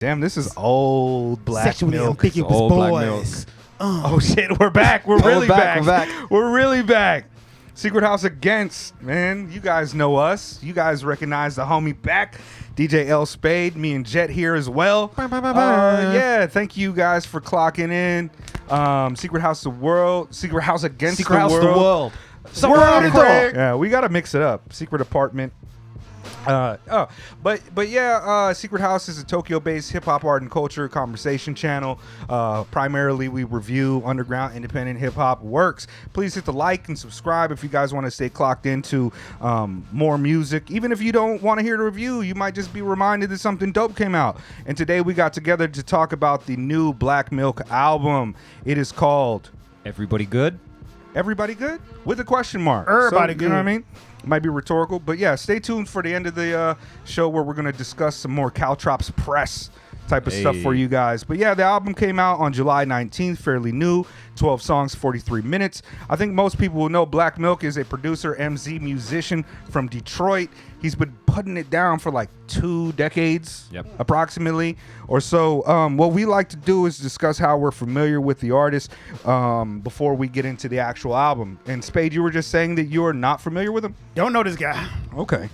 Damn, this is old Black Sexually Milk. ambiguous Old Black boys. Oh shit, we're back. We're really back, back. we're back. We're really back. Secret House Against, man. You guys know us. You guys recognize the homie back. DJ L Spade, me and Jet here as well. Yeah, thank you guys for clocking in. Secret House Against Secret House the world. Yeah, we gotta mix it up. Secret Apartment. But yeah, Secret House is a Tokyo-based hip-hop art and culture conversation channel. Primarily, we review underground independent hip-hop works. Please hit the like and subscribe if you guys want to stay clocked into more music. Even if you don't want to hear the review, you might just be reminded that something dope came out. And today we got together to talk about the new Black Milk album. It is called Everybody good? Everybody Good? With a question mark. Everybody You know what I good. mean? Might be rhetorical, but yeah, stay tuned for the end of the show where we're going to discuss some more Caltrops Press type of stuff for you guys. But yeah, the album came out on July 19th, fairly new, 12 songs, 43 minutes. I think most people will know Black Milk is a producer, MZ musician from Detroit. He's been putting it down for like 2 decades, approximately, or so. What we like to do is discuss how we're familiar with the artist before we get into the actual album. And Spade, you were just saying that you are not familiar with him? Don't know this guy. Okay.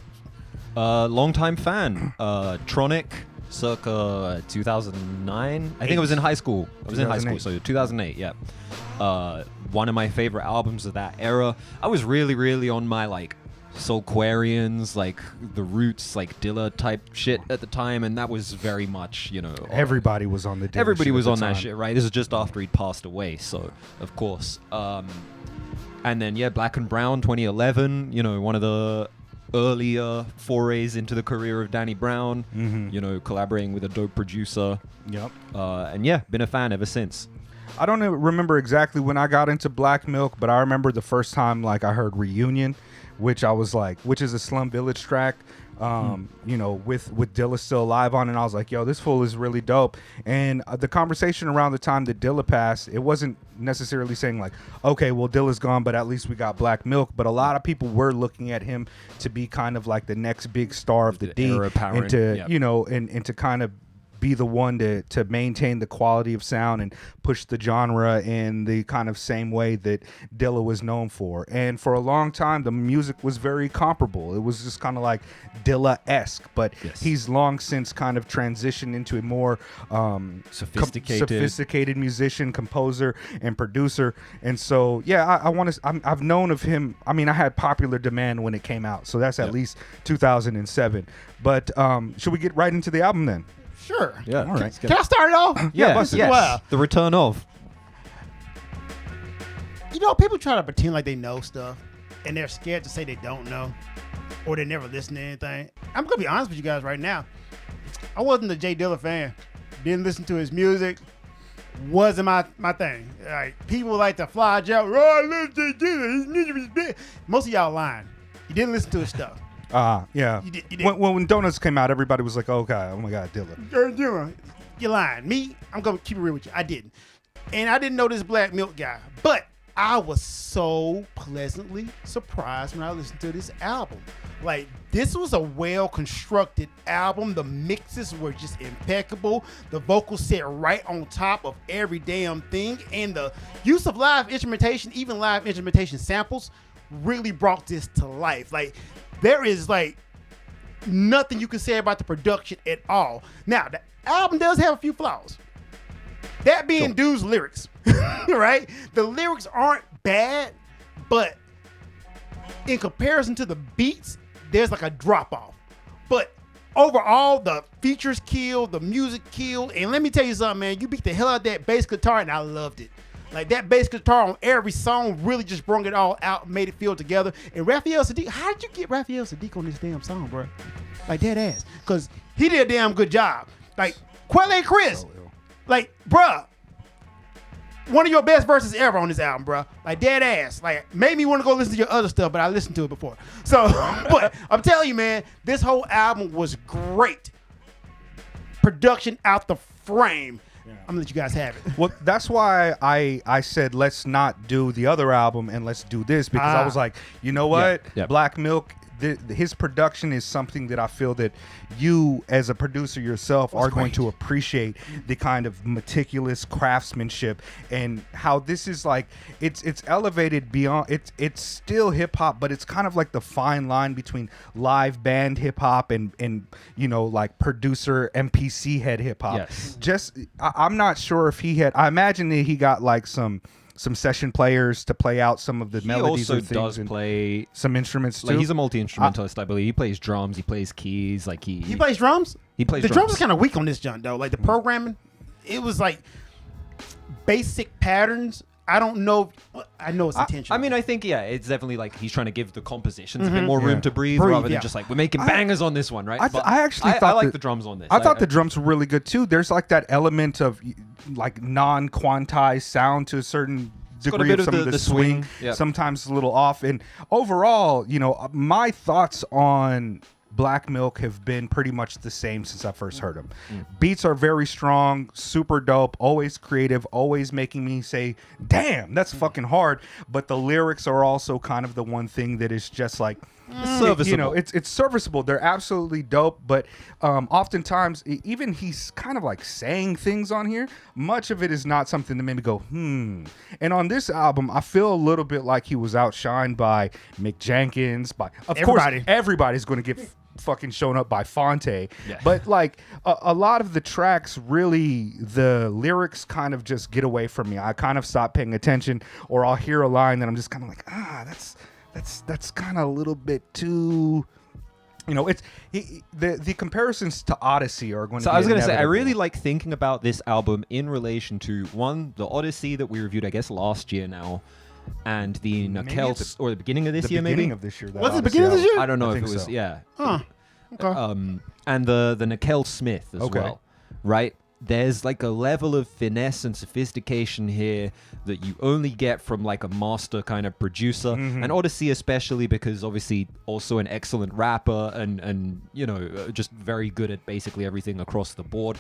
Longtime fan. Tronic, circa 2009. I think I was in high school. I was in high school, so 2008, yeah. One of my favorite albums of that era. I was really on my like Soulquarians, like the Roots, like Dilla type shit at the time, and that was very much, you know, Everybody was on the Dilla everybody shit was at the on that time. shit, right? This is just after he'd passed away, so of course. And then yeah, Black and Brown 2011, you know, one of the earlier forays into the career of Danny Brown, you know, collaborating with a dope producer. Yep. And yeah, been a fan ever since. I don't remember exactly when I got into Black Milk, but I remember the first time like I heard Reunion, which I was like, which is a Slum Village track, you know, with Dilla still alive on, and I was like, yo, this fool is really dope. And the conversation around the time that Dilla passed, it wasn't necessarily saying like, okay, well, Dilla's gone, but at least we got Black Milk. But a lot of people were looking at him to be kind of like the next big star of the D, heir apparent, and to you know, and to kind of be the one to maintain the quality of sound and push the genre in the kind of same way that Dilla was known for. And for a long time, the music was very comparable. It was just kind of like Dilla-esque, but he's long since kind of transitioned into a more sophisticated musician, composer, and producer. And so, yeah, I've known of him. I mean, I had Popular Demand when it came out, so that's at least 2007. But should we get right into the album then? Sure. Yeah. All right. Can I start it off? Yes. Wow. The return of. You know, people try to pretend like they know stuff, and they're scared to say they don't know, or they never listen to anything. I'm going to be honest with you guys right now. I wasn't a Jay Dilla fan. Didn't listen to his music. Wasn't my thing. Like, people like to fly out. Oh, listen to Dilla. Most of y'all lying. You didn't listen to his stuff. Yeah. You did. When Donuts came out, everybody was like, okay, oh my God, Dilla. You're lying. Me, I'm going to keep it real with you. I didn't. And I didn't know this Black Milk guy. But I was so pleasantly surprised when I listened to this album. Like, this was a well-constructed album. The mixes were just impeccable. The vocals sit right on top of every damn thing. And the use of live instrumentation, even live instrumentation samples, really brought this to life. Like, there is like nothing you can say about the production at all. Now, the album does have a few flaws. That being dude's lyrics, right? The lyrics aren't bad, but in comparison to the beats, there's like a drop off. But overall, the features kill, the music killed. And let me tell you something, man. You beat the hell out of that bass guitar, and I loved it. Like, that bass guitar on every song really just brought it all out, made it feel together. And Raphael Sadiq, how did you get Raphael Sadiq on this damn song, bro? Like, dead ass. Because he did a damn good job. Like, Quelle Chris, like, bruh, one of your best verses ever on this album, bruh. Like, dead ass. Like, made me want to go listen to your other stuff, but I listened to it before. So, but I'm telling you, man, this whole album was great. Production out the frame. I'm gonna let you guys have it. Well, that's why I said let's not do the other album and let's do this, because I was like, you know what? Yeah. Black Milk his production is something that I feel that you as a producer yourself are going to appreciate, the kind of meticulous craftsmanship and how this is like it's elevated beyond it's still hip hop, but it's kind of like the fine line between live band hip hop and you know, like producer MPC head hip hop. Yes. Just I'm not sure if he had, I imagine that he got like some session players to play out some of the melodies. He also or things does play some instruments too. like he's a multi-instrumentalist, I believe. He plays drums, he plays keys, like He plays drums. He plays the drums. drums are kind of weak on this junk though. Like the programming, it was like basic patterns. I don't know. I know it's intentional. I mean, I think it's definitely like he's trying to give the compositions a bit more room to breathe, Breathe, rather than yeah. just like we're making bangers on this one, right? I actually thought I like that- the drums on this. I thought the drums were really good too. There's like that element of like non-quantized sound to a certain got a degree bit of of some of the the swing. Yep. Sometimes a little off. And overall, you know, my thoughts on Black Milk have been pretty much the same since I first heard him. Beats are very strong, super dope, always creative, always making me say, damn, that's fucking hard. But the lyrics are also kind of the one thing that is just like, serviceable. you know, it's serviceable. They're absolutely dope, but oftentimes even he's kind of like saying things on here. Much of it is not something that made me go, And on this album, I feel a little bit like he was outshined by Mick Jenkins, by Everybody. course everybody's going to get fucking shown up by Fonte. Yeah. But like a lot of the tracks, really, the lyrics kind of just get away from me. I kind of stop paying attention, or I'll hear a line that I'm just kind of like, that's kind of a little bit too, you know, it's the comparisons to Odyssey are going to So be I was going to say, I inevitable. really like thinking about this album in relation to one, the Odyssey that we reviewed, I guess, last year now, and the Maybe Nakel, or the beginning of this the year, beginning maybe. of this year. that Was it the Odyssey beginning of this album. year? I don't know I if it think was, so. yeah. Huh. Okay. And the Nakel Smith as Okay. well, right? There's like a level of finesse and sophistication here that you only get from like a master kind of producer, and Odyssey especially, because obviously also an excellent rapper and you know, just very good at basically everything across the board.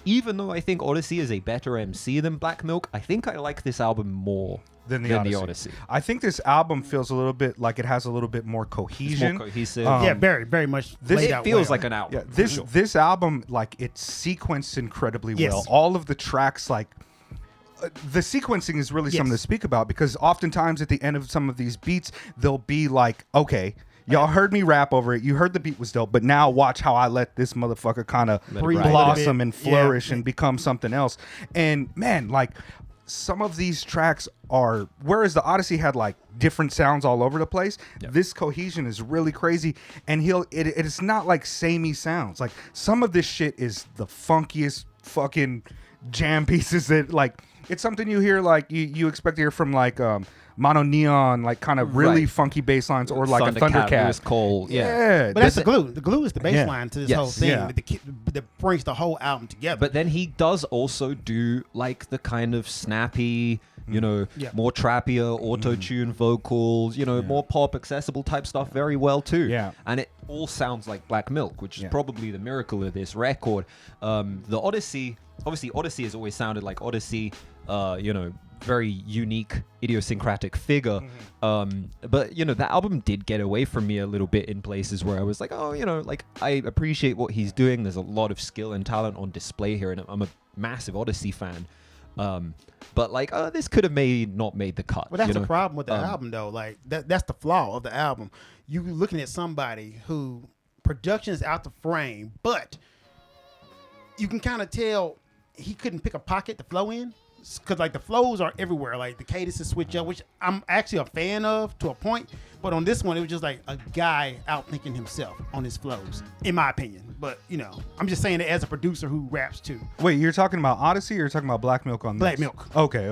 Even though I think Odyssey is a better MC than Black Milk, I think I like this album more than the Odyssey. I think this album feels a little bit like it has a little bit more It's cohesion. more cohesive. Yeah, very, very much. laid it out feels well. like an album. Yeah, for sure. this album, like, it's sequenced incredibly Yes. well. All of the tracks, like, the sequencing is really something to Yes. speak about, because oftentimes at the end of some of these beats, they'll be like, okay, y'all heard me rap over it. You heard the beat was dope, but now watch how I let this motherfucker kind of Let it ride. blossom and Yeah. flourish and become something else. And man, like, some of these tracks are, whereas the Odyssey had like different sounds all over the place, this cohesion is really crazy. And it's not like samey sounds. Like, some of this shit is the funkiest fucking jam pieces that, like, it's something you hear, like you expect to hear from like Mono Neon, like kind of really Right. funky bass lines, or like a Lewis Thundercat. Cole, Yeah, But that's the glue. The glue is the bass Yeah. line to this Yes. whole thing Yeah. that brings the whole album together. But then he does also do like the kind of snappy, you know, Yeah. more trappier auto-tune vocals, you know, more pop accessible type stuff very well too. Yeah. And it all sounds like Black Milk, which is Yeah. probably the miracle of this record. The Odyssey, obviously Odyssey has always sounded like Odyssey, you know, very unique, idiosyncratic figure. But, you know, the album did get away from me a little bit in places where I was like, oh, you know, like, I appreciate what he's doing. There's a lot of skill and talent on display here, and I'm a massive Odyssey fan. But, like, this could have not made the cut. Well, that's you the know? problem with the album, though. Like that's the flaw of the album. You looking at somebody who production is out the frame, but you can kind of tell he couldn't pick a pocket to flow in, because like the flows are everywhere. Like the cadences switch up, which I'm actually a fan of to a point. But on this one, it was just like a guy outthinking himself on his flows, in my opinion. But you know, I'm just saying it as a producer who raps too. Wait, you're talking about Odyssey, or you're talking about Black Milk on this? Black Milk. Okay,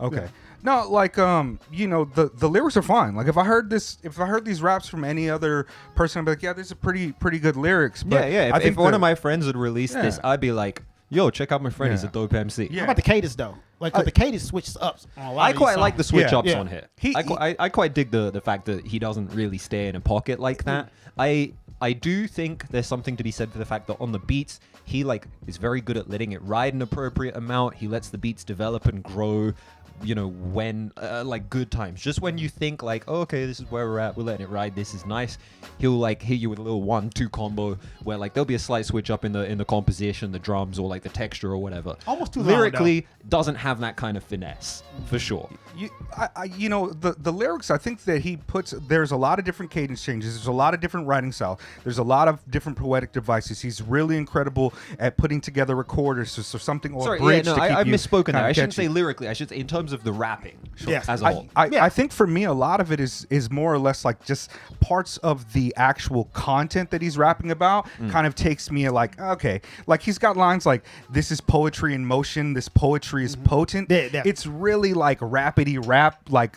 okay. No, like, you know, the lyrics are fine. Like, if I heard these raps from any other person, I'd be like, yeah, these are pretty good lyrics. But Yeah. I think If one of my friends had released this, Yeah. I'd be like, yo, check out my friend. He's a Yeah. dope MC. Yeah. How about the cadence though? Like 'cause the cadence switches up on a lot I of these quite like the songs. switch Yeah. ups Yeah. on here. He- I quite dig the fact that he doesn't really stay in a pocket like that. I do think there's something to be said for the fact that on the beats, he like is very good at letting it ride an appropriate amount. He lets the beats develop and grow when like good times, just when you think like, oh, okay, this is where we're at, we're letting it ride, this is nice, he'll like hit you with a little 1-2 combo where like there'll be a slight switch up in the composition, the drums, or like the texture or whatever. Almost too lyrically doesn't have that kind of finesse for sure. The lyrics, I think that he puts, there's a lot of different cadence changes, there's a lot of different writing style, there's a lot of different poetic devices. He's really incredible at putting together recorders or something, or a bridge to keep I've you misspoken there. I shouldn't catchy. say lyrically, I should say in terms of the rapping Yes. as a whole. I think for me, a lot of it is more or less like just parts of the actual content that he's rapping about kind of takes me like, okay, like he's got lines like, this is poetry in motion, this poetry is potent. Yeah. It's really like rapidy rap. Like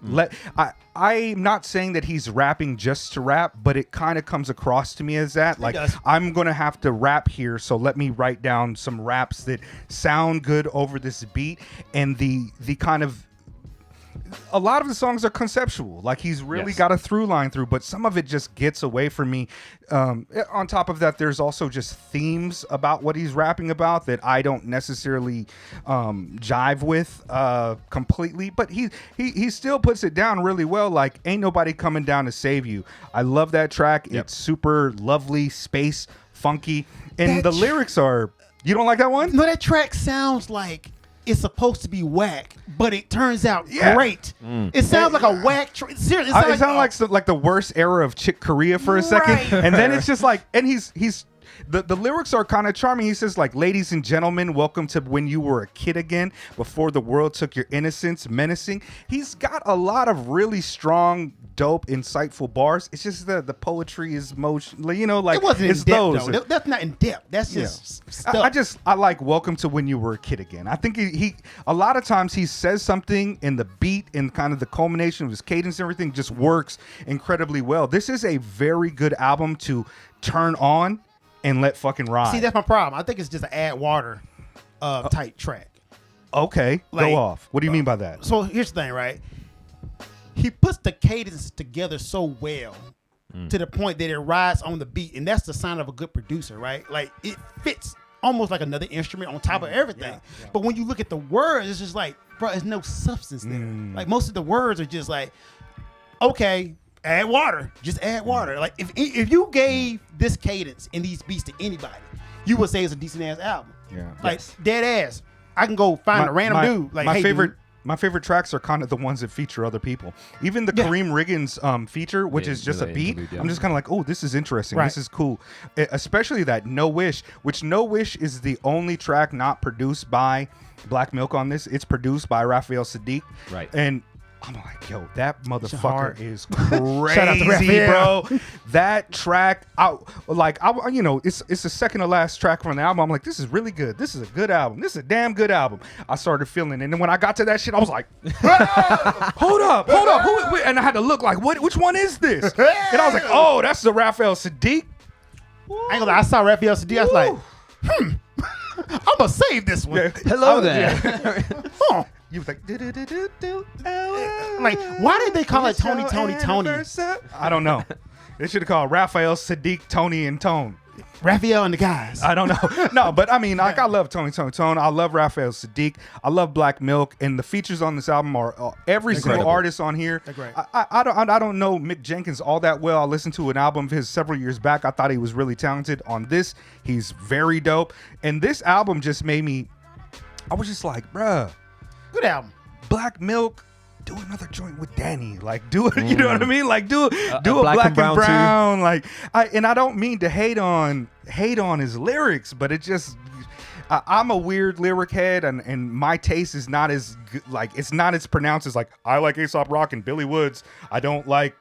I'm not saying that he's rapping just to rap, but it kind of comes across to me as that. Like, I'm going to have to rap here, so let me write down some raps that sound good over this beat. And the kind of, a lot of the songs are conceptual. Like, he's really got a through line through, but some of it just gets away from me. On top of that, there's also just themes about what he's rapping about that I don't necessarily jive with completely. But he still puts it down really well. Like, ain't nobody coming down to save you. I love that track. Yep. It's super lovely, space, funky, and the lyrics are. You don't like that one? No, that track sounds like it's supposed to be whack, but it turns out great. It sounds like a whack track. Seriously, It sounds like the worst era of Chick Corea for a second, and then it's just like, and he's the lyrics are kind of charming. He says like, ladies and gentlemen, welcome to when you were a kid again, before the world took your innocence, menacing. He's got a lot of really strong, dope, insightful bars. It's just the poetry is motion, like it wasn't it's in depth, those. though. That's not in depth. That's just stuff. I like welcome to when you were a kid again. I think he a lot of times he says something and the beat and kind of the culmination of his cadence and everything just works incredibly well. This is a very good album to turn on and let fucking ride. See, that's my problem. I think it's just an add water type track. Okay, Like, go off. What do you mean by that? So here's the thing, right? He puts the cadence together so well to the point that it rides on the beat, and that's the sign of a good producer, right? Like, it fits almost like another instrument on top of everything. Yeah. But when you look at the words, it's just like, bro, there's no substance there. Like, most of the words are just like, okay, add water, just add water. Like, if you gave this cadence and these beats to anybody, you would say it's a decent ass album. Yeah. Like, dead ass. I can go find a random dude. Like, my hey, favorite. dude. My favorite tracks are kind of the ones that feature other people. Even the Kareem Riggins feature, which is just a beat, interlude, yeah. I'm just kind of like, oh, this is interesting. Right. This is cool. Especially that No Wish, which No Wish is the only track not produced by Black Milk on this. It's produced by Raphael Sadiq. Right. And I'm like, yo, that motherfucker hard. is Shout out to crazy, Raphael. bro. That track, it's the second to last track from the album. I'm like, this is really good. This is a good album. This is a damn good album. I started feeling it. And then when I got to that shit, I was like, hold up. And I had to look like, which one is this? And I was like, oh, that's the Raphael Sadiq. I ain't gonna lie, I saw Raphael Sadiq. I was like, I'm gonna save this one. Yeah. Hello there. Huh. You was like, Like, why did they call it Tony? I don't know. They should have called Raphael Sadiq, Tony, and Tone. Raphael and the guys. I don't know. No, but I mean, like, I love Tony. I love Raphael Sadiq. I love Black Milk, and the features on this album are every single Incredible. artist on here. They're great. I don't know Mick Jenkins all that well. I listened to an album of his several years back. I thought he was really talented. On this, he's very dope. And this album just made me. I was just like, bruh, Good album. Black Milk. Do another joint with Danny, like do it. You know what I mean? Like do a Black and Brown Brown. Like I don't mean to hate on his lyrics, but it just I'm a weird lyric head, and my taste is not as good, like it's not as pronounced as like I like Aesop Rock and Billy Woods. I don't like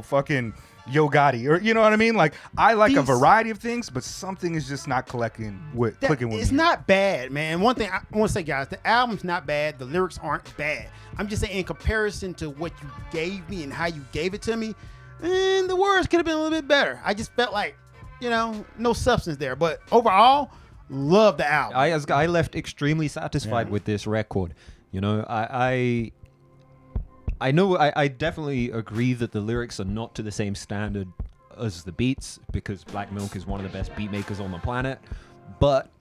fucking Yo Gotti, or you know what I mean? Like I like a variety of things, but something is just not clicking with It's me. not bad, man. One thing I want to say, guys, the album's not bad. The lyrics aren't bad. I'm just saying, in comparison to what you gave me and how you gave it to me, the words could have been a little bit better. I just felt like, no substance there. But overall, love the album. I left extremely satisfied with this record. I know I definitely agree that the lyrics are not to the same standard as the beats, because Black Milk is one of the best beat makers on the planet. But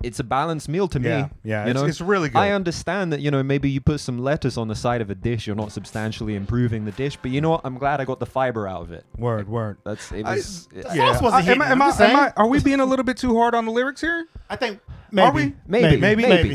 it's a balanced meal to me. Yeah, you know? it's really good. I understand that, maybe you put some lettuce on the side of a dish, you're not substantially improving the dish, but you know what? I'm glad I got the fiber out of it. Word. That's it. Sauce wasn't hitting. Are we being a little bit too hard on the lyrics here? I think Are we? Maybe.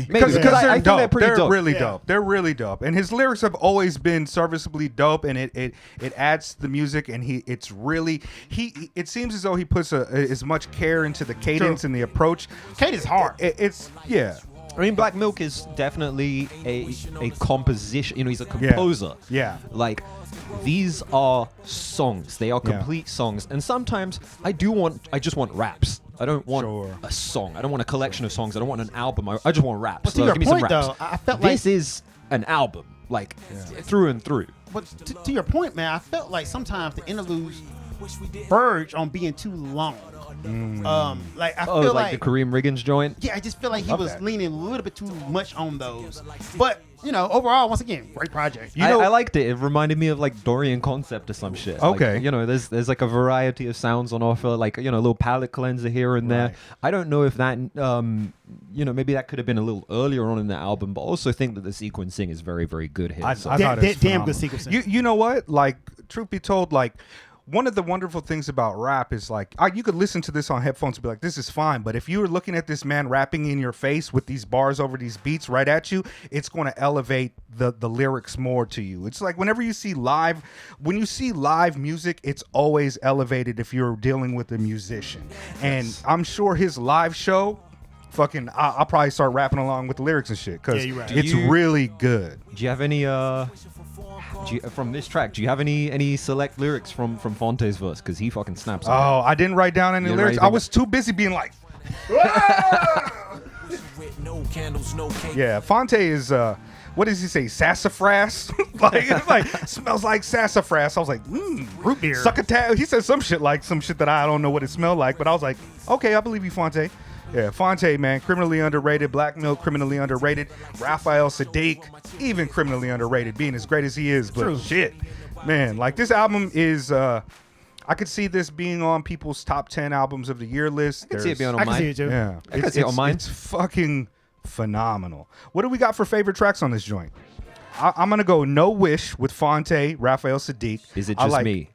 Because I they're think dope. they're pretty dope. Really dope. They're really dope. And his lyrics have always been serviceably dope, and it adds to the music. And it seems as though he puts as much care into the cadence and the approach. Cadence is hard. I mean, Black Milk is definitely a composition. He's a composer. Yeah. Like, these are songs. They are complete songs. And sometimes I just want raps. I don't want a song. I don't want a collection of songs. I don't want an album. I just want raps. But to so your give me point, some raps. though, I felt like this is an album, like through and through. But to your point, man, I felt like sometimes the interludes verge on being too long. Like I feel like the Kareem Riggins joint. Yeah, I just feel like he was leaning a little bit too much on those. But overall, once again, great project. I liked it. It reminded me of like Dorian Concept or some shit. Okay. Like, there's like a variety of sounds on offer, like a little palette cleanser here and there. I don't know if that maybe that could have been a little earlier on in the album, but also think that the sequencing is very, very good here. I thought it was damn good sequencing. You know what? Like, truth be told, like, one of the wonderful things about rap is like you could listen to this on headphones and be like, this is fine. But if you were looking at this man rapping in your face with these bars over these beats right at you, it's going to elevate the lyrics more to you. It's like when you see live music, it's always elevated if you're dealing with a musician. And I'm sure his live show, I'll probably start rapping along with the lyrics and shit because it's really good. Do you have any from this track? Do you have any select lyrics from Fonte's verse? Because he fucking snaps. Oh, I didn't write down any lyrics. I was too busy being like, yeah. Fonte is what does he say? Sassafras? like smells like sassafras. I was like, root beer. Succotash. He said some shit that I don't know what it smelled like, but I was like, okay, I believe you, Fonte. Yeah, Fonte, man, criminally underrated. Black Milk, criminally underrated. Raphael Sadiq, even criminally underrated, being as great as he is. But shit, man, like this album is, I could see this being on people's top 10 albums of the year list. I can see it being on mine. I can see it too. Yeah, I can see it on mine. It's fucking phenomenal. What do we got for favorite tracks on this joint? I'm going to go No Wish with Fonte, Raphael Sadiq. Is it just me?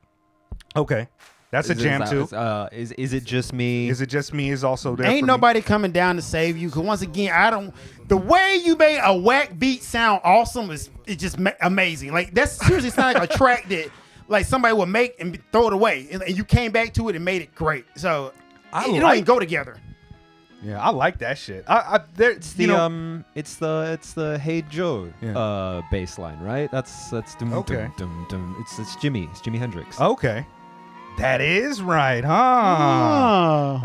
Okay. That's a jam too. Is it just me? Is it just me? Is also there. Ain't nobody coming down to save you. Because once again, the way you made a whack beat sound awesome is just amazing. Like that's seriously sound like a track that like somebody would make and throw it away, and you came back to it and made it great. So it don't even go together. Yeah, I like that shit. It's the Hey Joe bass line, right? That's dum, okay. Dum, dum, dum. It's Jimi. It's Jimi Hendrix. Okay. That is right, huh?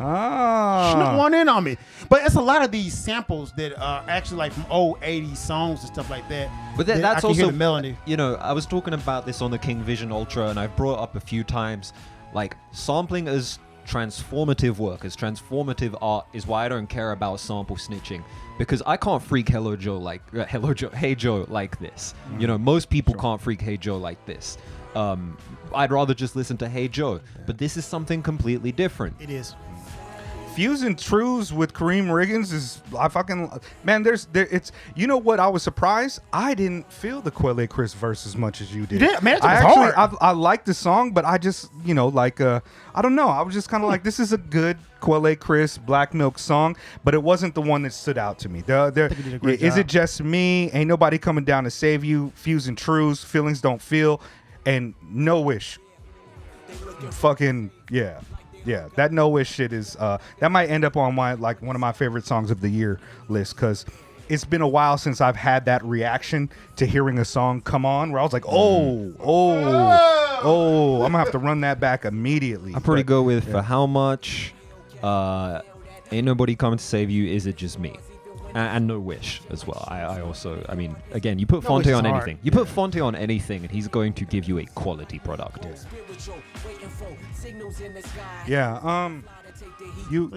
Snuck one in on me. But it's a lot of these samples that are actually like from old 80s songs and stuff like that. But that's I can hear also the melody. I was talking about this on the King Vision Ultra, and I've brought it up a few times. Like sampling as transformative work, as transformative art, is why I don't care about sample snitching, because I can't freak Hey Joe like this. Most people can't freak Hey Joe like this. I'd rather just listen to Hey Joe, but this is something completely different. It is. Fusing Trues with Kareem Riggins is it's what I was surprised I didn't feel the Quelle Chris verse as much as you did. You did, man. It was hard. I like the song, but I just I don't know. I was just kind of like, this is a good Quelle Chris Black Milk song, but it wasn't the one that stood out to me. Is it just me? Ain't nobody coming down to save you. Fusing Trues, Feelings Don't Feel, and No Wish. Fucking yeah. Yeah, that No Wish shit is that might end up on one of my favorite songs of the year list, because it's been a while since I've had that reaction to hearing a song come on where I was like, I'm gonna have to run that back immediately. I'm pretty good with For How Much, Ain't Nobody Coming to Save You, Is It Just Me? And No Wish as well. I also, again, you put Fonte on anything. You put Fonte on anything, and he's going to give you a quality product. Yeah. You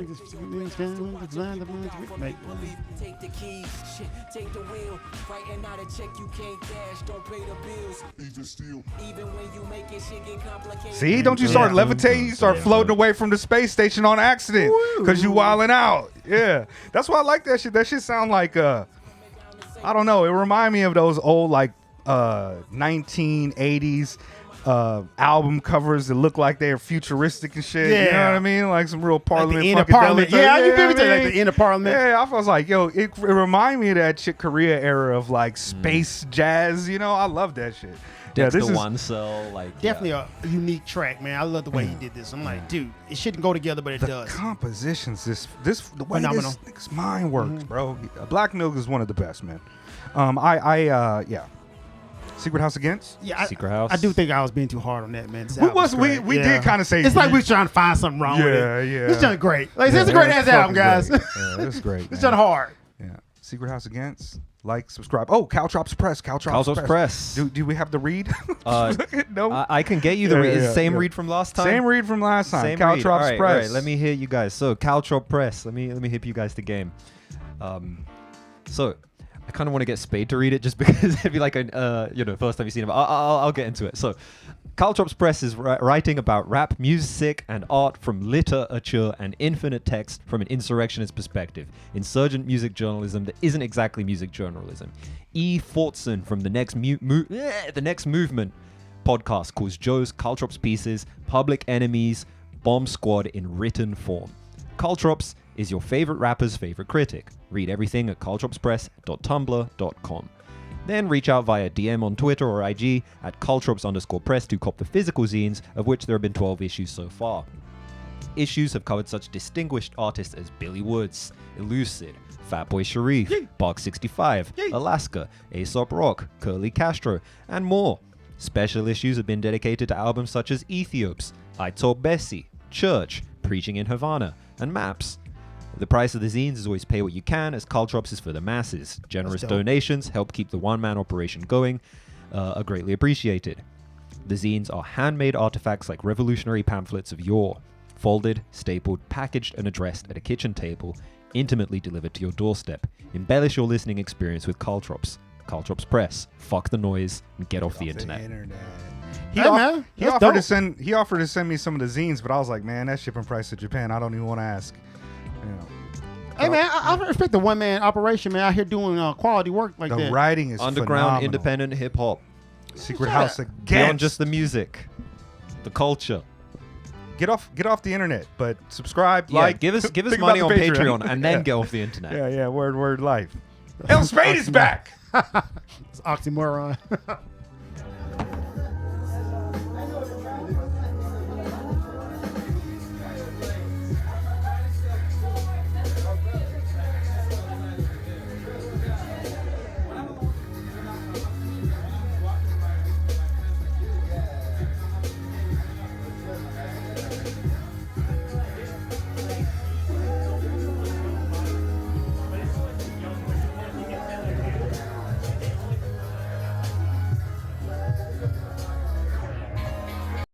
Take the keys, shit, take the wheel. Writing out a check you can't cash, don't pay the bills. Even when you make it, shit get complicated. see, don't you start levitating? You start floating away from the space station on accident because you wilding out. Yeah, that's why I like that shit. That shit sound like I don't know. It remind me of those old like 1980s album covers that look like they're futuristic and shit. You know what I mean? Like some real Parliament. the end of funkadelic Parliament. type- Yeah, you know feel me? what I Like mean? the end of Parliament. Yeah, I was like, yo, it remind me of that shit Korea era of like space jazz. You know, I love that shit. Yeah, Dexter this is One Cell, like Definitely a unique track, man. I love the way he did this. I'm like, dude, it shouldn't go together, but it the does. compositions. The way Phenomenal. this nigga's mind works, bro. Black Milk is one of the best, man. Yeah. Secret House Against. Yeah, Secret House. I do think I was being too hard on that, man. This We album was great. we did kind of say It's like we was trying to find something wrong with it. Yeah. It's done great. Like it's a great ass album, guys. Yeah, it's great. It's man. done hard. Yeah. Secret House Against. Like, subscribe. Oh, Caltrops Press. Caltrops Press. Do we have the read? No. I can get you the read. It's the same yeah. read from last time. Same read from last time. Same Caltrops read. All right, Press. all right, let me hear you guys. So Caltrop Press. Let me hip you guys to game. So I kind of want to get Spade to read it just because it'd be like a first time you've seen it. But I'll get into it. So Caltrops Press is writing about rap, music, and art from literature and infinite text from an insurrectionist perspective. Insurgent music journalism that isn't exactly music journalism. E. Fortson from the Next Movement podcast calls Joe's Caltrops pieces Public Enemy's Bomb Squad in written form. Caltrops is your favorite rapper's favorite critic. Read everything at caltropspress.tumblr.com. Then reach out via DM on Twitter or IG at caltrops_press to cop the physical zines, of which there have been 12 issues so far. Issues have covered such distinguished artists as Billy Woods, Elucid, Fatboy Sharif, Bark 65, Alaska, Aesop Rock, Curly Castro, and more. Special issues have been dedicated to albums such as Ethiops, I Told Bessie, Church, Preaching in Havana, and Maps. The price of the zines is always pay what you can, as Caltrops is for the masses. Generous donations help keep the one-man operation going, are greatly appreciated. The zines are handmade artifacts like revolutionary pamphlets of yore, folded, stapled, packaged, and addressed at a kitchen table, intimately delivered to your doorstep. Embellish your listening experience with Caltrops. Caltrops Press. Fuck the noise and get off the internet. He man, he that's offered dope. to send. He offered to send me some of the zines, but I was like, man, that shipping price to Japan, I don't even want to ask. You know. Hey, man, I respect the one-man operation, man, out here doing quality work like The that. writing is Underground, phenomenal. independent hip hop. Secret Shut House up. Against. Beyond just the music, the culture. Get off the internet, but subscribe, Yeah, like, give us think about money the on Patreon and then Yeah. get off the internet. Yeah, word life. El Spade is back. It's oxymoron.